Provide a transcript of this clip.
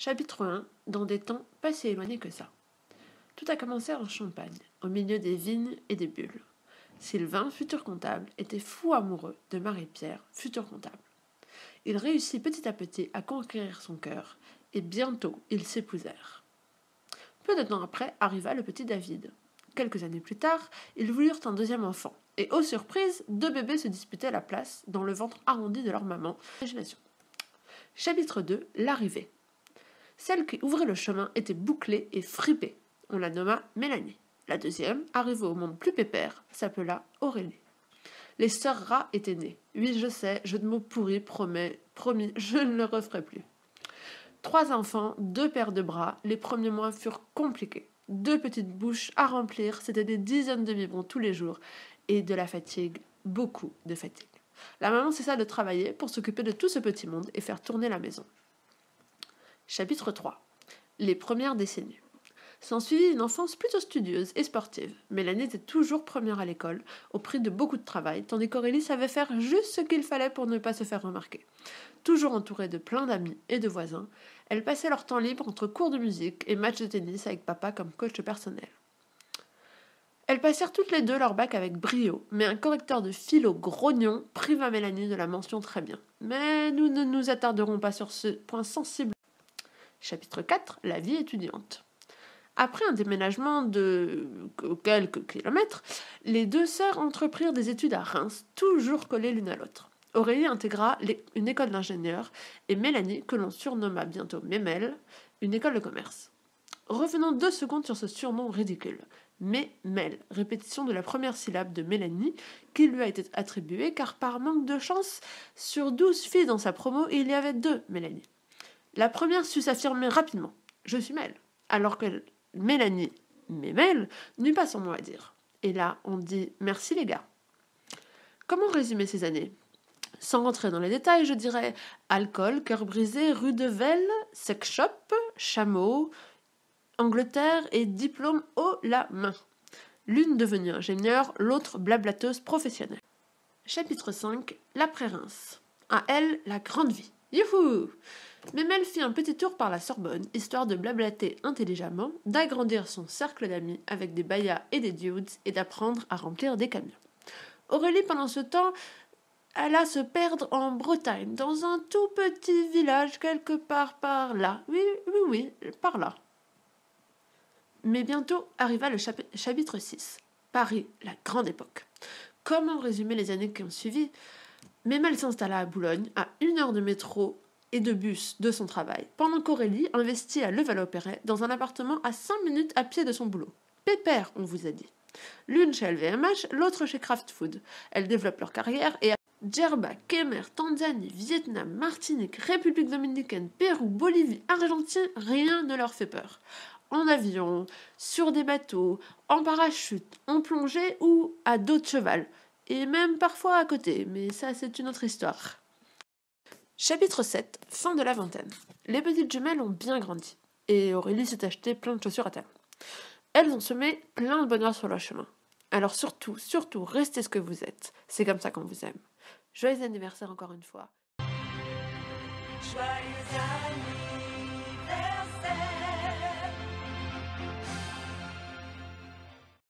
Chapitre 1. Dans des temps pas si éloignés que ça. Tout a commencé en Champagne, au milieu des vignes et des bulles. Sylvain, futur comptable, était fou amoureux de Marie-Pierre, futur comptable. Il réussit petit à petit à conquérir son cœur, et bientôt ils s'épousèrent. Peu de temps après arriva le petit David. Quelques années plus tard, ils voulurent un deuxième enfant, et aux surprises, 2 bébés se disputaient la place dans le ventre arrondi de leur maman. Imagination. Chapitre 2. L'arrivée. Celle qui ouvrait le chemin était bouclée et fripée. On la nomma Mélanie. La deuxième, arrivée au monde plus pépère, s'appela Aurélie. Les sœurs rats étaient nées. Oui, je sais, jeu de mots pourri, promis, je ne le referai plus. 3 enfants, 2 paires de bras, les premiers mois furent compliqués. 2 petites bouches à remplir, c'était des dizaines de biberons tous les jours. Et de la fatigue, beaucoup de fatigue. La maman cessa de travailler pour s'occuper de tout ce petit monde et faire tourner la maison. Chapitre 3. Les premières décennies. S'ensuivit une enfance plutôt studieuse et sportive. Mélanie était toujours première à l'école, au prix de beaucoup de travail, tandis qu'Aurélie savait faire juste ce qu'il fallait pour ne pas se faire remarquer. Toujours entourée de plein d'amis et de voisins, elles passaient leur temps libre entre cours de musique et matchs de tennis avec papa comme coach personnel. Elles passèrent toutes les deux leur bac avec brio, mais un correcteur de philo grognon priva Mélanie de la mention très bien. Mais nous ne nous attarderons pas sur ce point sensible. Chapitre 4. La vie étudiante. Après un déménagement de quelques kilomètres, les 2 sœurs entreprirent des études à Reims, toujours collées l'une à l'autre. Aurélie intégra une école d'ingénieur et Mélanie, que l'on surnomma bientôt Mémel, une école de commerce. Revenons 2 secondes sur ce surnom ridicule. Mémel, répétition de la première syllabe de Mélanie, qui lui a été attribuée car par manque de chance, sur 12 filles dans sa promo, il y avait 2 Mélanie. La première sut s'affirmer rapidement. Je suis Mel. Alors que Mélanie, Mémel, n'eut pas son mot à dire. Et là, on dit merci les gars. Comment résumer ces années? Sans rentrer dans les détails, je dirais alcool, cœur brisé, rue de Velle, sex shop, chameau, Angleterre et diplôme haut la main. L'une devenue ingénieure, l'autre blablateuse professionnelle. Chapitre 5. L'après-Reims. À elle, la grande vie. Youhou! Mémel fit un petit tour par la Sorbonne, histoire de blablater intelligemment, d'agrandir son cercle d'amis avec des bayas et des dudes et d'apprendre à remplir des camions. Aurélie, pendant ce temps, alla se perdre en Bretagne, dans un tout petit village quelque part par là. Oui, par là. Mais bientôt arriva le chapitre 6. Paris, la grande époque. Comment résumer les années qui ont suivi? Mémel s'installa à Boulogne, à 1 heure de métro et de bus de son travail, pendant qu'Aurélie investit à Levallois-Perret dans un appartement à 5 minutes à pied de son boulot. Pépère, on vous a dit. L'une chez LVMH, l'autre chez Kraft Food. Elles développent leur carrière et à Djerba, Kemer, Tanzanie, Vietnam, Martinique, République dominicaine, Pérou, Bolivie, Argentine, rien ne leur fait peur. En avion, sur des bateaux, en parachute, en plongée ou à dos de cheval. Et même parfois à côté, mais ça c'est une autre histoire. Chapitre 7. Fin de la vingtaine. Les petites jumelles ont bien grandi, et Aurélie s'est acheté plein de chaussures à talons. Elles ont semé plein de bonheur sur leur chemin. Alors surtout, restez ce que vous êtes. C'est comme ça qu'on vous aime. Joyeux anniversaire encore une fois. Joyeux anniversaire.